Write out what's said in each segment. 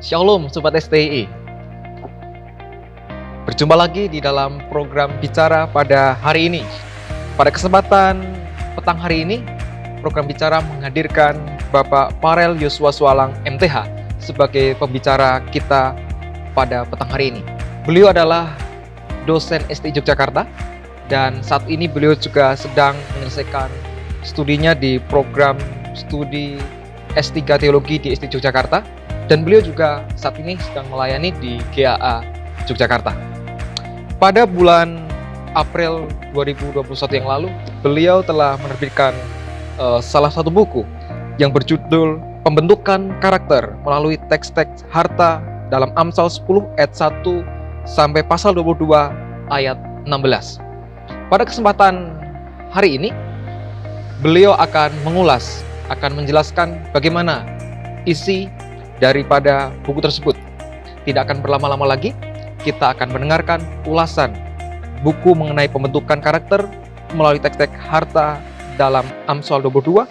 Shalom Sobat STI. Berjumpa lagi di dalam program Bicara pada hari ini. Pada kesempatan petang hari ini, program Bicara menghadirkan Bapak Parel Yosua Swalang MTH sebagai pembicara kita pada petang hari ini. Beliau adalah dosen STI Yogyakarta dan saat ini beliau juga sedang menyelesaikan studinya di program studi S3 Teologi di STI Yogyakarta. Dan beliau juga saat ini sedang melayani di GAA Yogyakarta. Pada bulan April 2021 yang lalu, beliau telah menerbitkan salah satu buku yang berjudul Pembentukan Karakter melalui teks-teks harta dalam Amsal 10 ayat 1 sampai pasal 22 ayat 16. Pada kesempatan hari ini, beliau akan mengulas, akan menjelaskan bagaimana isi daripada buku tersebut. Tidak akan berlama-lama lagi, kita akan mendengarkan ulasan buku mengenai pembentukan karakter melalui teks-teks harta dalam Amsal 22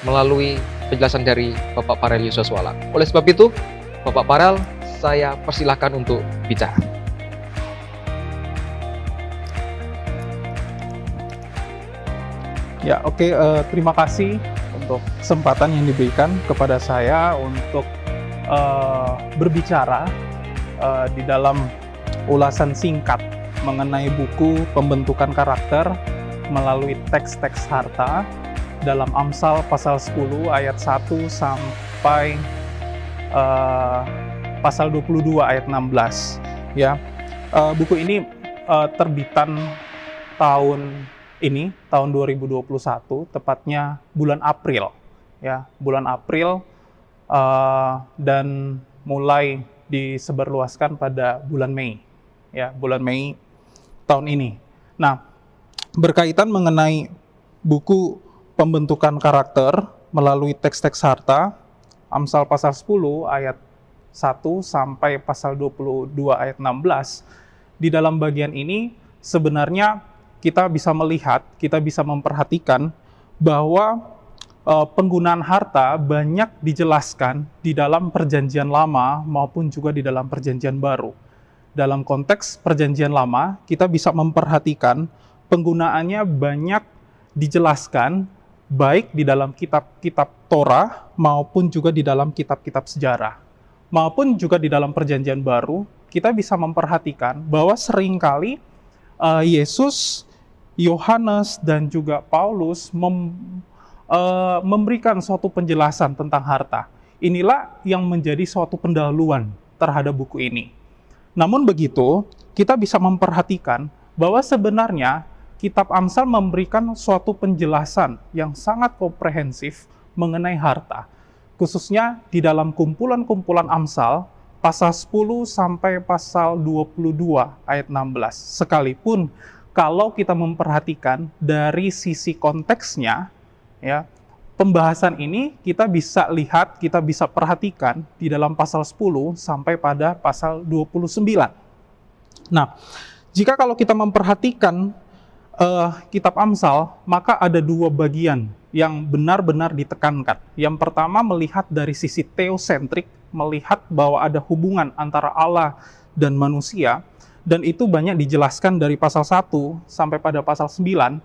melalui penjelasan dari Bapak Parel Yosua Swalang. Oleh sebab itu, Bapak Parel, saya persilahkan untuk bicara. Ya, oke. Terima kasih untuk kesempatan yang diberikan kepada saya untuk berbicara di dalam ulasan singkat mengenai buku Pembentukan Karakter melalui teks-teks harta dalam Amsal pasal 10 ayat 1 sampai pasal 22 ayat 16. Ya, buku ini terbitan tahun 2021, tepatnya bulan April, ya, bulan April, dan mulai disebarluaskan pada bulan Mei, ya, bulan Mei tahun ini. Nah, berkaitan mengenai buku Pembentukan Karakter melalui teks-teks harta, Amsal pasal 10 ayat 1 sampai pasal 22 ayat 16, di dalam bagian ini sebenarnya kita bisa melihat, kita bisa memperhatikan bahwa penggunaan harta banyak dijelaskan di dalam Perjanjian Lama maupun juga di dalam Perjanjian Baru. Dalam konteks Perjanjian Lama, kita bisa memperhatikan penggunaannya banyak dijelaskan baik di dalam kitab-kitab Torah maupun juga di dalam kitab-kitab sejarah. Maupun juga di dalam Perjanjian Baru, kita bisa memperhatikan bahwa seringkali Yesus, Yohanes, dan juga Paulus memberikan suatu penjelasan tentang harta. Inilah yang menjadi suatu pendahuluan terhadap buku ini. Namun begitu, kita bisa memperhatikan bahwa sebenarnya kitab Amsal memberikan suatu penjelasan yang sangat komprehensif mengenai harta. Khususnya di dalam kumpulan-kumpulan Amsal, pasal 10 sampai pasal 22 ayat 16. Sekalipun kalau kita memperhatikan dari sisi konteksnya, ya, pembahasan ini kita bisa lihat, kita bisa perhatikan di dalam pasal 10 sampai pada pasal 29. Nah, jika kalau kita memperhatikan kitab Amsal, maka ada dua bagian yang benar-benar ditekankan. Yang pertama, melihat dari sisi teosentrik, melihat bahwa ada hubungan antara Allah dan manusia, dan itu banyak dijelaskan dari pasal 1 sampai pada pasal 9,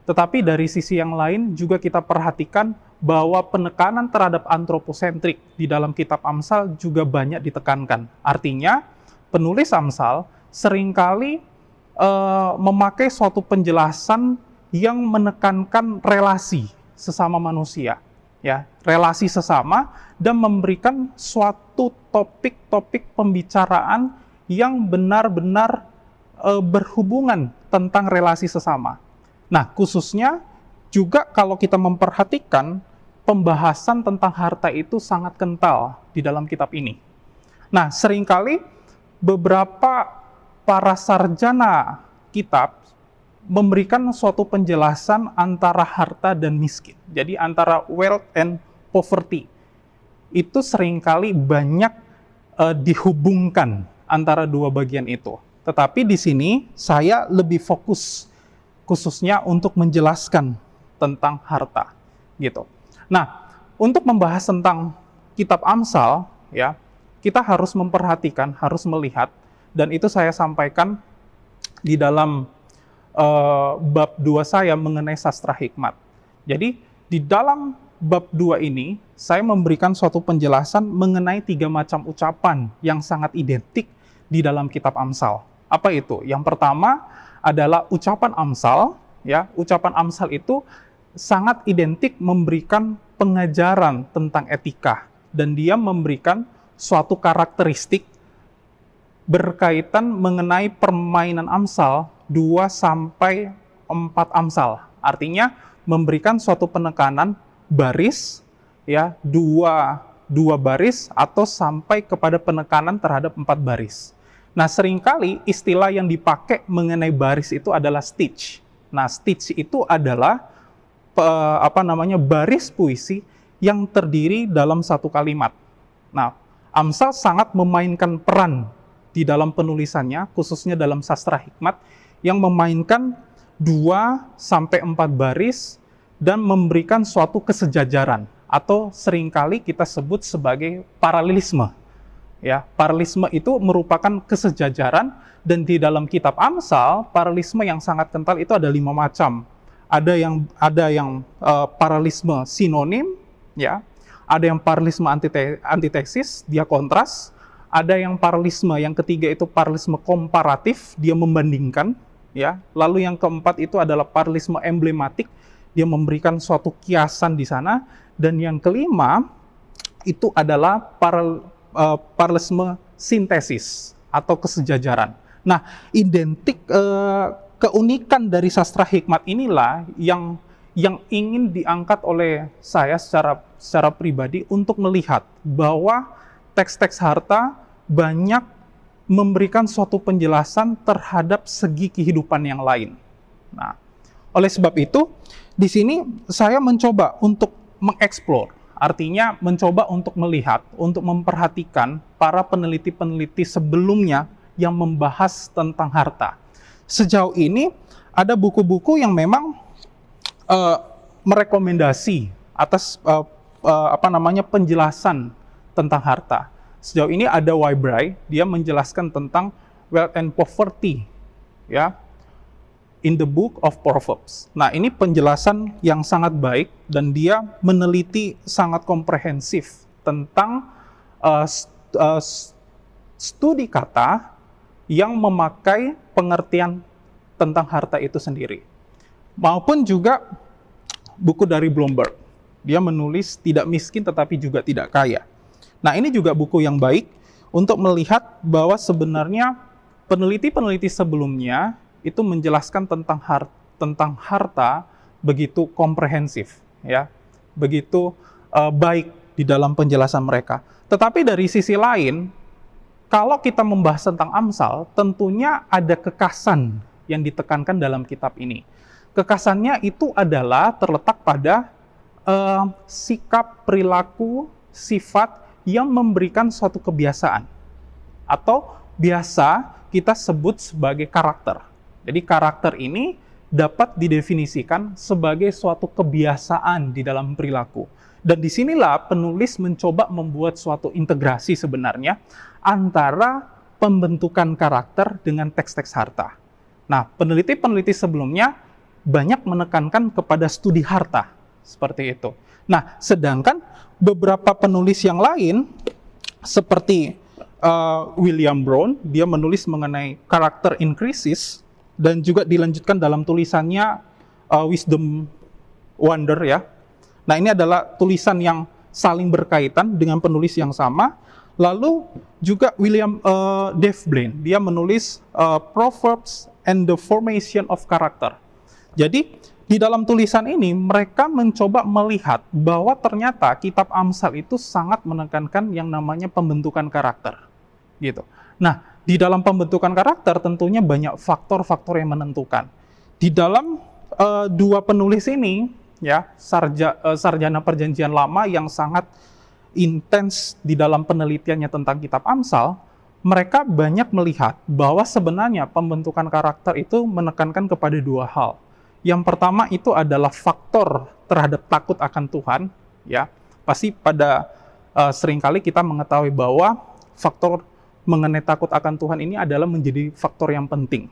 tetapi dari sisi yang lain juga kita perhatikan bahwa penekanan terhadap antroposentrik di dalam kitab Amsal juga banyak ditekankan. Artinya, penulis Amsal seringkali memakai suatu penjelasan yang menekankan relasi sesama manusia, ya, relasi sesama, dan memberikan suatu topik-topik pembicaraan yang benar-benar berhubungan tentang relasi sesama. Nah, khususnya juga kalau kita memperhatikan pembahasan tentang harta itu sangat kental di dalam kitab ini. Nah, seringkali beberapa para sarjana kitab memberikan suatu penjelasan antara harta dan miskin. Jadi antara wealth and poverty. Itu seringkali banyak dihubungkan antara dua bagian itu. Tetapi di sini saya lebih fokus khususnya untuk menjelaskan tentang harta, gitu. Nah, untuk membahas tentang kitab Amsal, ya, kita harus memperhatikan, harus melihat, dan itu saya sampaikan di dalam bab 2 saya mengenai sastra hikmat. Jadi, di dalam bab 2 ini, saya memberikan suatu penjelasan mengenai 3 macam ucapan yang sangat identik di dalam kitab Amsal. Apa itu? Yang pertama adalah ucapan Amsal, ya. Ucapan Amsal itu sangat identik memberikan pengajaran tentang etika, dan dia memberikan suatu karakteristik berkaitan mengenai permainan Amsal 2-4 Amsal. Artinya memberikan suatu penekanan baris, ya, dua baris atau sampai kepada penekanan terhadap 4 baris. Nah, seringkali istilah yang dipakai mengenai baris itu adalah stitch. Nah, stitch itu adalah baris puisi yang terdiri dalam satu kalimat. Nah, Amsal sangat memainkan peran di dalam penulisannya, khususnya dalam sastra hikmat, yang memainkan 2-4 baris dan memberikan suatu kesejajaran, atau seringkali kita sebut sebagai paralelisme. Ya, paralelisme itu merupakan kesejajaran, dan di dalam kitab Amsal, paralelisme yang sangat kental itu ada 5 macam. Ada yang paralelisme sinonim, ya. Ada yang paralelisme antitesis, dia kontras. Ada yang paralelisme yang ketiga itu paralelisme komparatif, dia membandingkan, ya. Lalu yang keempat itu adalah paralelisme emblematik, dia memberikan suatu kiasan di sana. Dan yang kelima itu adalah paralelisme sintesis atau kesejajaran. Nah, keunikan dari sastra hikmat inilah yang ingin diangkat oleh saya secara pribadi untuk melihat bahwa teks-teks harta banyak memberikan suatu penjelasan terhadap segi kehidupan yang lain. Nah, oleh sebab itu, di sini saya mencoba untuk mengeksplor, artinya mencoba untuk melihat, untuk memperhatikan para peneliti-peneliti sebelumnya yang membahas tentang harta. Sejauh ini ada buku-buku yang memang merekomendasi atas penjelasan tentang harta. Sejauh ini ada Wybry, dia menjelaskan tentang wealth and poverty, ya, in the book of Proverbs. Nah, ini penjelasan yang sangat baik, dan dia meneliti sangat komprehensif tentang studi kata yang memakai pengertian tentang harta itu sendiri. Maupun juga buku dari Bloomberg. Dia menulis tidak miskin tetapi juga tidak kaya. Nah, ini juga buku yang baik untuk melihat bahwa sebenarnya peneliti-peneliti sebelumnya itu menjelaskan tentang harta begitu komprehensif, ya, begitu baik di dalam penjelasan mereka. Tetapi dari sisi lain, kalau kita membahas tentang Amsal, tentunya ada kekasan yang ditekankan dalam kitab ini. Kekasannya itu adalah terletak pada sikap, perilaku, sifat yang memberikan suatu kebiasaan, atau biasa kita sebut sebagai karakter. Jadi karakter ini dapat didefinisikan sebagai suatu kebiasaan di dalam perilaku. Dan disinilah penulis mencoba membuat suatu integrasi sebenarnya antara pembentukan karakter dengan teks-teks harta. Nah, peneliti-peneliti sebelumnya banyak menekankan kepada studi harta, seperti itu. Nah, sedangkan beberapa penulis yang lain, seperti William Brown, dia menulis mengenai karakter in crisis, dan juga dilanjutkan dalam tulisannya Wisdom Wonder, ya. Nah, ini adalah tulisan yang saling berkaitan dengan penulis yang sama. Lalu juga Dave Blaine, dia menulis Proverbs and the Formation of Character. Jadi, di dalam tulisan ini mereka mencoba melihat bahwa ternyata kitab Amsal itu sangat menekankan yang namanya pembentukan karakter, gitu. Nah, di dalam pembentukan karakter tentunya banyak faktor-faktor yang menentukan. Di dalam dua penulis ini, ya, sarjana Perjanjian Lama yang sangat intens di dalam penelitiannya tentang kitab Amsal, mereka banyak melihat bahwa sebenarnya pembentukan karakter itu menekankan kepada dua hal. Yang pertama itu adalah faktor terhadap takut akan Tuhan, ya. Pasti pada seringkali kita mengetahui bahwa faktor mengenai takut akan Tuhan ini adalah menjadi faktor yang penting.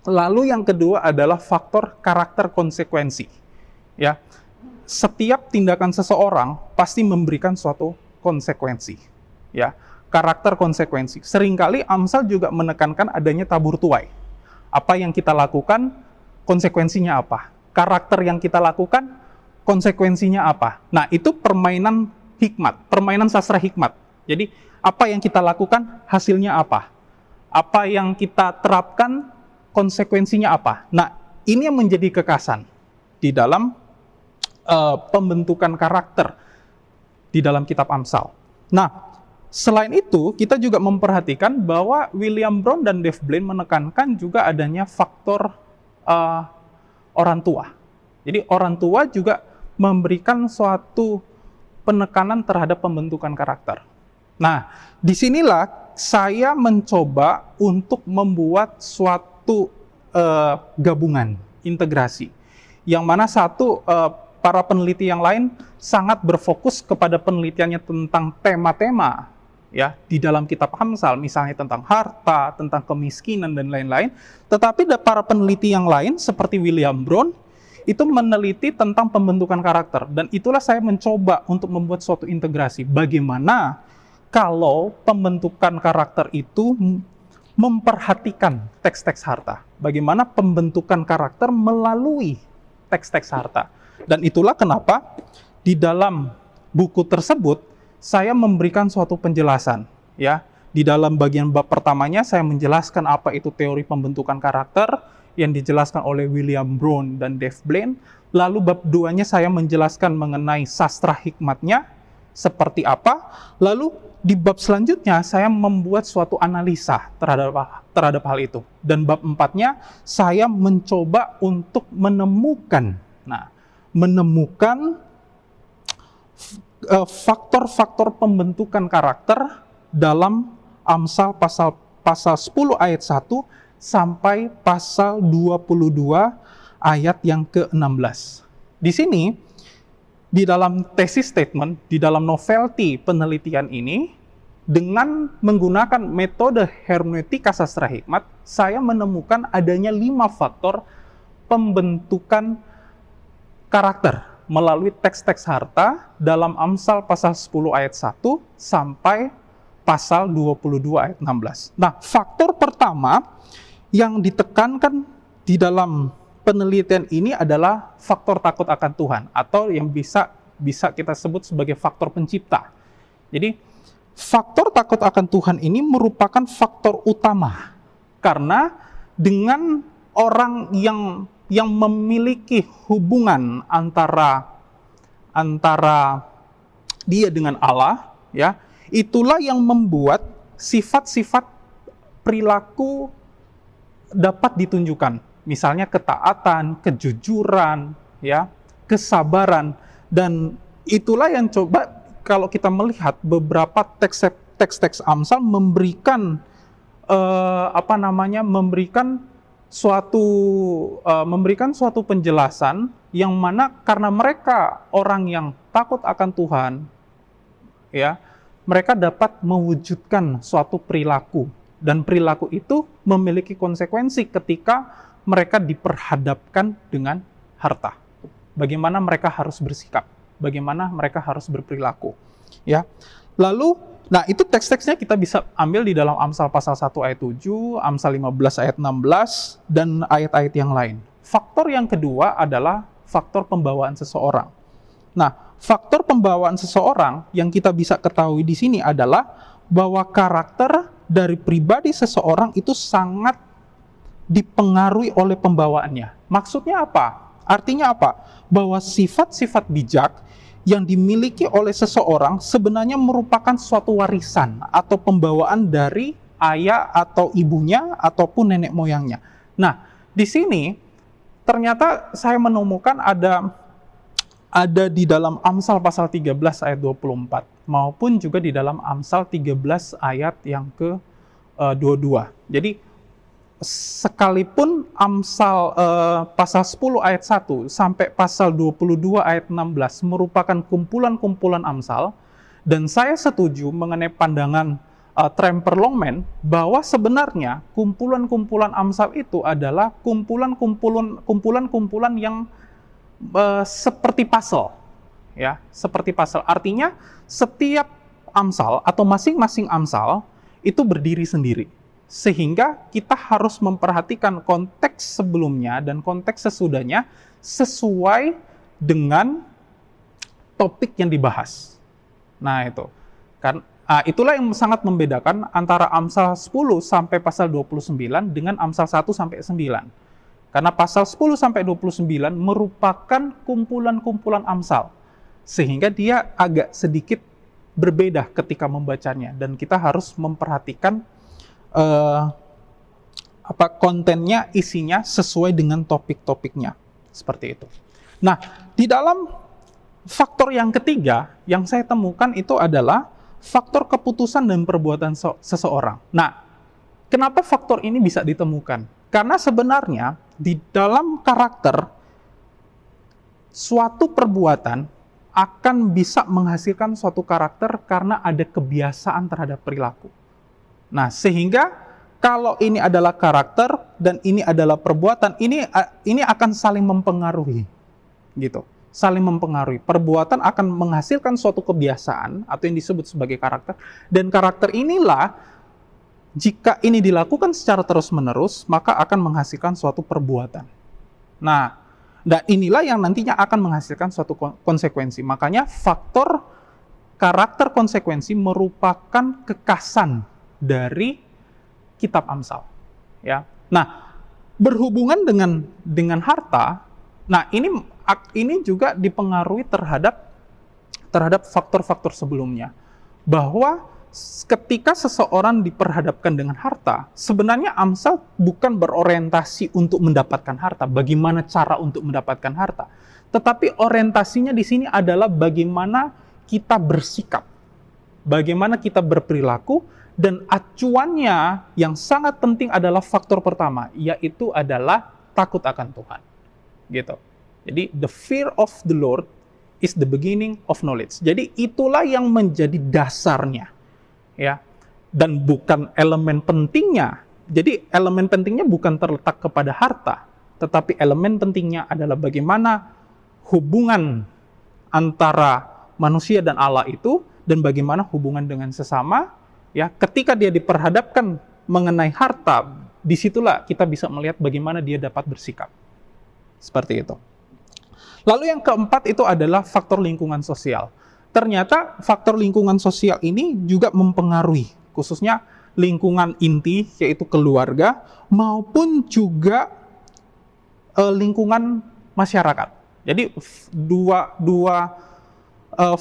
Lalu yang kedua adalah faktor karakter konsekuensi. Ya, setiap tindakan seseorang pasti memberikan suatu konsekuensi. Ya, karakter konsekuensi. Seringkali Amsal juga menekankan adanya tabur tuai. Apa yang kita lakukan, konsekuensinya apa? Karakter yang kita lakukan, konsekuensinya apa? Nah, itu permainan hikmat, permainan sastra hikmat. Jadi, apa yang kita lakukan, hasilnya apa? Apa yang kita terapkan, konsekuensinya apa? Nah, ini yang menjadi kekasan di dalam pembentukan karakter di dalam kitab Amsal. Nah, selain itu, kita juga memperhatikan bahwa William Brown dan Dave Blaine menekankan juga adanya faktor orang tua. Jadi, orang tua juga memberikan suatu penekanan terhadap pembentukan karakter. Nah, disinilah saya mencoba untuk membuat suatu gabungan, integrasi. Yang mana satu, para peneliti yang lain sangat berfokus kepada penelitiannya tentang tema-tema ya di dalam kitab Amsal, misalnya tentang harta, tentang kemiskinan, dan lain-lain. Tetapi para peneliti yang lain, seperti William Brown, itu meneliti tentang pembentukan karakter. Dan itulah saya mencoba untuk membuat suatu integrasi. Bagaimana kalau pembentukan karakter itu memperhatikan teks-teks harta. Bagaimana pembentukan karakter melalui teks-teks harta. Dan itulah kenapa di dalam buku tersebut saya memberikan suatu penjelasan. Ya, di dalam bagian bab pertamanya saya menjelaskan apa itu teori pembentukan karakter yang dijelaskan oleh William Brown dan Dave Blaine. Lalu bab 2-nya saya menjelaskan mengenai sastra hikmatnya seperti apa. Lalu di bab selanjutnya saya membuat suatu analisa terhadap hal itu. Dan bab 4-nya saya mencoba untuk menemukan faktor-faktor pembentukan karakter dalam Amsal pasal 10 ayat 1 sampai pasal 22 ayat yang ke-16. Di sini, di dalam tesis statement, di dalam novelty penelitian ini, dengan menggunakan metode hermeneutika sastra hikmat, saya menemukan adanya 5 faktor pembentukan karakter melalui teks-teks harta dalam Amsal pasal 10 ayat 1 sampai pasal 22 ayat 16. Nah, faktor pertama yang ditekankan di dalam penelitian ini adalah faktor takut akan Tuhan, atau yang bisa kita sebut sebagai faktor pencipta. Jadi, faktor takut akan Tuhan ini merupakan faktor utama, karena dengan orang yang memiliki hubungan antara dia dengan Allah, ya, itulah yang membuat sifat-sifat perilaku dapat ditunjukkan. Misalnya ketaatan, kejujuran, ya, kesabaran, dan itulah yang coba kalau kita melihat beberapa teks-teks Amsal memberikan memberikan suatu penjelasan yang mana karena mereka orang yang takut akan Tuhan, ya, mereka dapat mewujudkan suatu perilaku, dan perilaku itu memiliki konsekuensi ketika mereka diperhadapkan dengan harta. Bagaimana mereka harus bersikap, bagaimana mereka harus berperilaku. Ya. Lalu, nah itu teks-teksnya kita bisa ambil di dalam Amsal pasal 1 ayat 7, Amsal 15 ayat 16, dan ayat-ayat yang lain. Faktor yang kedua adalah faktor pembawaan seseorang. Nah, faktor pembawaan seseorang yang kita bisa ketahui di sini adalah bahwa karakter dari pribadi seseorang itu sangat dipengaruhi oleh pembawaannya. Maksudnya apa? Artinya apa? Bahwa sifat-sifat bijak yang dimiliki oleh seseorang sebenarnya merupakan suatu warisan atau pembawaan dari ayah atau ibunya ataupun nenek moyangnya. Nah, di sini ternyata saya menemukan ada di dalam Amsal pasal 13 ayat 24 maupun juga di dalam Amsal 13 ayat yang ke-22. Jadi sekalipun Amsal pasal 10 ayat 1 sampai pasal 22 ayat 16 merupakan kumpulan-kumpulan Amsal, dan saya setuju mengenai pandangan Tremper Longman bahwa sebenarnya kumpulan-kumpulan Amsal itu adalah kumpulan-kumpulan yang seperti puzzle, ya, seperti puzzle. Artinya setiap Amsal atau masing-masing Amsal itu berdiri sendiri, sehingga kita harus memperhatikan konteks sebelumnya dan konteks sesudahnya sesuai dengan topik yang dibahas. Nah, itu kan. Itulah yang sangat membedakan antara Amsal 10 sampai pasal 29 dengan Amsal 1 sampai 9. Karena pasal 10 sampai 29 merupakan kumpulan-kumpulan Amsal. Sehingga dia agak sedikit berbeda ketika membacanya. Dan kita harus memperhatikan kontennya, isinya sesuai dengan topik-topiknya. Seperti itu. Nah, di dalam faktor yang ketiga yang saya temukan itu adalah faktor keputusan dan perbuatan seseorang. Nah, kenapa faktor ini bisa ditemukan? Karena sebenarnya di dalam karakter, suatu perbuatan akan bisa menghasilkan suatu karakter karena ada kebiasaan terhadap perilaku. Nah, sehingga kalau ini adalah karakter dan ini adalah perbuatan, ini akan saling mempengaruhi, gitu. Saling mempengaruhi. Perbuatan akan menghasilkan suatu kebiasaan atau yang disebut sebagai karakter, dan karakter inilah jika ini dilakukan secara terus-menerus maka akan menghasilkan suatu perbuatan. Nah, dan inilah yang nantinya akan menghasilkan suatu konsekuensi. Makanya faktor karakter konsekuensi merupakan kekasan dari kitab Amsal, ya. Nah, berhubungan dengan harta, nah ini juga dipengaruhi terhadap faktor-faktor sebelumnya. Bahwa ketika seseorang diperhadapkan dengan harta, sebenarnya Amsal bukan berorientasi untuk mendapatkan harta, bagaimana cara untuk mendapatkan harta. Tetapi orientasinya di sini adalah bagaimana kita bersikap, bagaimana kita berperilaku, dan acuannya yang sangat penting adalah faktor pertama, yaitu adalah takut akan Tuhan. Gitu. Jadi, the fear of the Lord is the beginning of knowledge. Jadi, itulah yang menjadi dasarnya, ya. Dan bukan elemen pentingnya. Jadi, elemen pentingnya bukan terletak kepada harta, tetapi elemen pentingnya adalah bagaimana hubungan antara manusia dan Allah itu, dan bagaimana hubungan dengan sesama, ya. Ketika dia diperhadapkan mengenai harta, disitulah kita bisa melihat bagaimana dia dapat bersikap. Seperti itu. Lalu yang keempat itu adalah faktor lingkungan sosial. Ternyata faktor lingkungan sosial ini juga mempengaruhi, khususnya lingkungan inti, yaitu keluarga, maupun juga lingkungan masyarakat. Jadi dua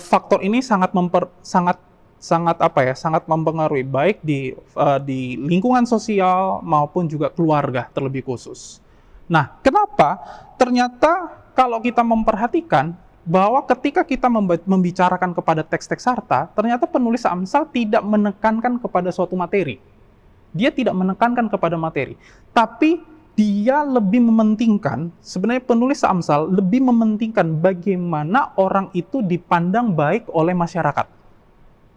faktor ini sangat mempengaruhi, baik di lingkungan sosial maupun juga keluarga terlebih khusus. Nah, kenapa? Ternyata kalau kita memperhatikan bahwa ketika kita membicarakan kepada teks-teks harta, ternyata penulis Amsal tidak menekankan kepada suatu materi. Dia tidak menekankan kepada materi. Tapi dia lebih mementingkan, sebenarnya penulis Amsal lebih mementingkan bagaimana orang itu dipandang baik oleh masyarakat.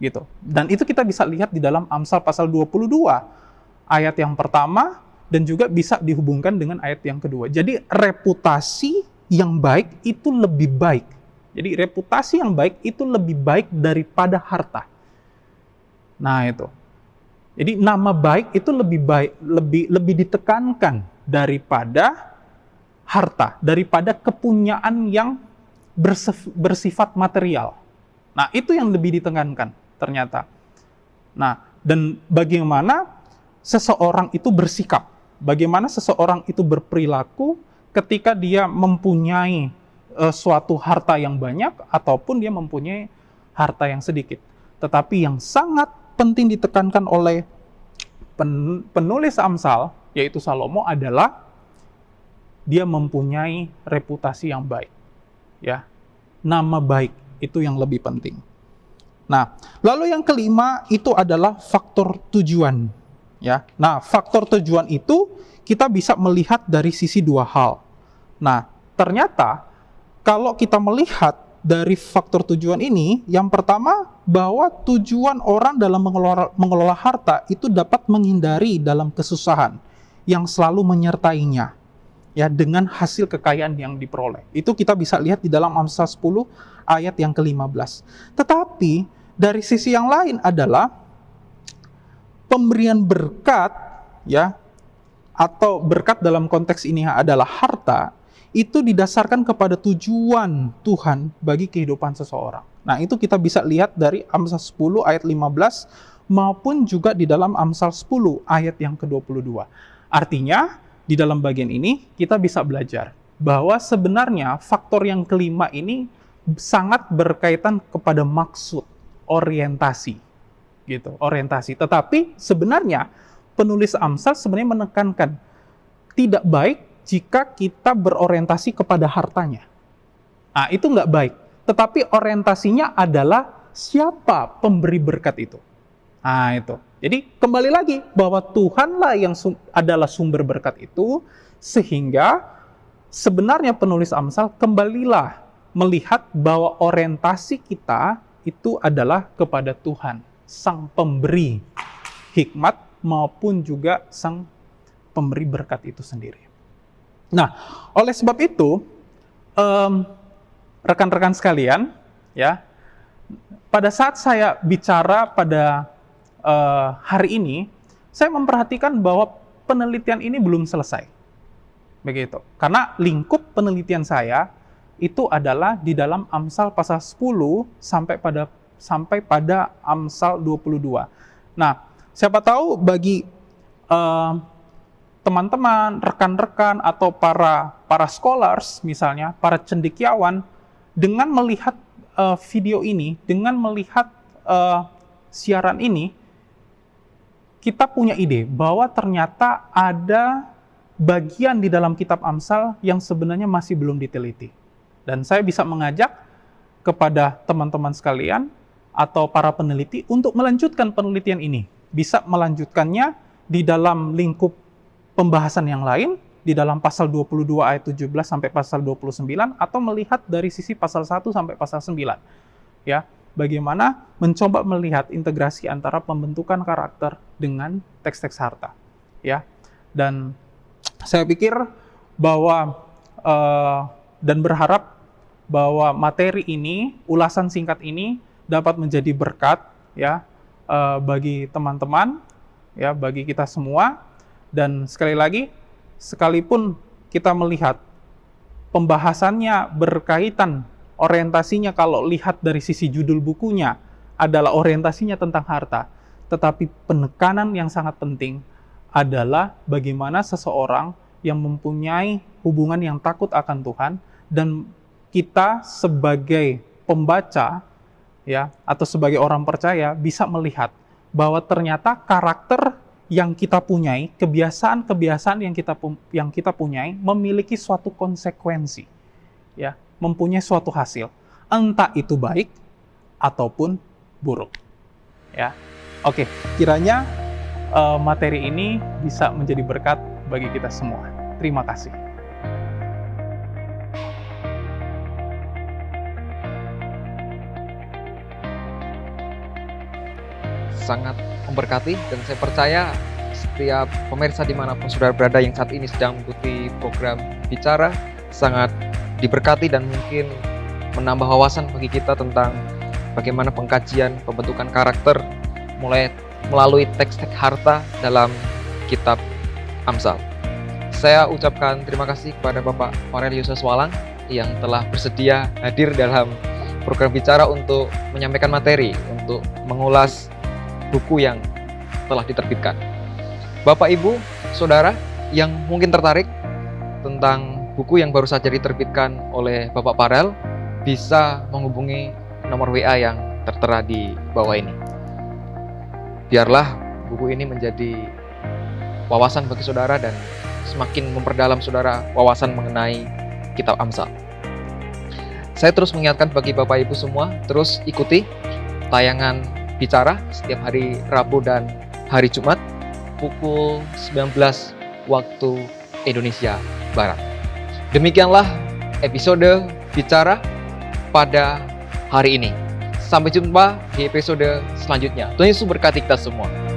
Gitu. Dan itu kita bisa lihat di dalam Amsal pasal 22, ayat yang pertama, dan juga bisa dihubungkan dengan ayat yang kedua. Jadi reputasi yang baik itu lebih baik. Jadi reputasi yang baik itu lebih baik daripada harta. Nah, itu. Jadi nama baik itu lebih baik, lebih ditekankan daripada harta, daripada kepunyaan yang bersifat material. Nah, itu yang lebih ditekankan ternyata. Nah, dan bagaimana seseorang itu bersikap, bagaimana seseorang itu berperilaku ketika dia mempunyai suatu harta yang banyak ataupun dia mempunyai harta yang sedikit. Tetapi yang sangat penting ditekankan oleh penulis Amsal, yaitu Salomo, adalah dia mempunyai reputasi yang baik. Ya, nama baik itu yang lebih penting. Nah, lalu yang kelima itu adalah faktor tujuan. Ya, nah faktor tujuan itu kita bisa melihat dari sisi dua hal. Nah, ternyata kalau kita melihat dari faktor tujuan ini, yang pertama bahwa tujuan orang dalam mengelola harta itu dapat menghindari dalam kesusahan yang selalu menyertainya, ya, dengan hasil kekayaan yang diperoleh. Itu kita bisa lihat di dalam Amsal 10 ayat yang ke-15. Tetapi dari sisi yang lain adalah pemberian berkat, ya, atau berkat dalam konteks ini adalah harta, itu didasarkan kepada tujuan Tuhan bagi kehidupan seseorang. Nah, itu kita bisa lihat dari Amsal 10 ayat 15 maupun juga di dalam Amsal 10 ayat yang ke-22. Artinya, di dalam bagian ini kita bisa belajar bahwa sebenarnya faktor yang kelima ini sangat berkaitan kepada maksud, orientasi. Gitu, orientasi. Tetapi sebenarnya penulis Amsal sebenarnya menekankan tidak baik jika kita berorientasi kepada hartanya. Nah, itu nggak baik. Tetapi orientasinya adalah siapa pemberi berkat itu. Nah, itu. Jadi, kembali lagi bahwa Tuhanlah yang adalah sumber berkat itu, sehingga sebenarnya penulis Amsal kembalilah melihat bahwa orientasi kita itu adalah kepada Tuhan, Sang Pemberi hikmat maupun juga Sang Pemberi berkat itu sendiri. Nah, oleh sebab itu, rekan-rekan sekalian, ya, pada saat saya bicara pada hari ini, saya memperhatikan bahwa penelitian ini belum selesai, begitu. Karena lingkup penelitian saya itu adalah di dalam Amsal pasal 10 sampai pada Amsal 22. Nah, siapa tahu bagi teman-teman, rekan-rekan, atau para scholars misalnya, para cendekiawan, dengan melihat video ini, dengan melihat siaran ini, kita punya ide bahwa ternyata ada bagian di dalam kitab Amsal yang sebenarnya masih belum diteliti. Dan saya bisa mengajak kepada teman-teman sekalian atau para peneliti untuk melanjutkan penelitian ini. Bisa melanjutkannya di dalam lingkup pembahasan yang lain, di dalam pasal 22 ayat 17 sampai pasal 29, atau melihat dari sisi pasal 1 sampai pasal 9. Ya, bagaimana mencoba melihat integrasi antara pembentukan karakter dengan teks-teks harta. Ya, dan saya pikir bahwa dan berharap bahwa materi ini, ulasan singkat ini dapat menjadi berkat, ya, bagi teman-teman, ya, bagi kita semua. Dan sekali lagi, sekalipun kita melihat pembahasannya berkaitan, orientasinya kalau lihat dari sisi judul bukunya adalah orientasinya tentang harta, tetapi penekanan yang sangat penting adalah bagaimana seseorang yang mempunyai hubungan yang takut akan Tuhan, dan kita sebagai pembaca, ya, atau sebagai orang percaya bisa melihat bahwa ternyata karakter yang kita punyai, kebiasaan-kebiasaan yang kita punyai memiliki suatu konsekuensi, ya, mempunyai suatu hasil, entah itu baik ataupun buruk, ya. Oke, kiranya materi ini bisa menjadi berkat bagi kita semua. Terima kasih. Sangat memberkati, dan saya percaya setiap pemirsa dimanapun saudara berada yang saat ini sedang mengikuti program Bicara sangat diberkati dan mungkin menambah wawasan bagi kita tentang bagaimana pengkajian pembentukan karakter melalui teks-teks harta dalam kitab Amsal. Saya ucapkan terima kasih kepada Bapak Parel Yuswaswalang yang telah bersedia hadir dalam program Bicara untuk menyampaikan materi, untuk mengulas buku yang telah diterbitkan. Bapak, Ibu, Saudara yang mungkin tertarik tentang buku yang baru saja diterbitkan oleh Bapak Parel, bisa menghubungi nomor WA yang tertera di bawah ini. Biarlah buku ini menjadi wawasan bagi saudara dan semakin memperdalam saudara wawasan mengenai kitab Amsal. Saya terus mengingatkan bagi Bapak Ibu semua, terus ikuti tayangan Bicara setiap hari Rabu dan hari Jumat pukul 19 waktu Indonesia Barat. Demikianlah episode Bicara pada hari ini. Sampai jumpa di episode selanjutnya. Tuhan Yesus berkati kita semua.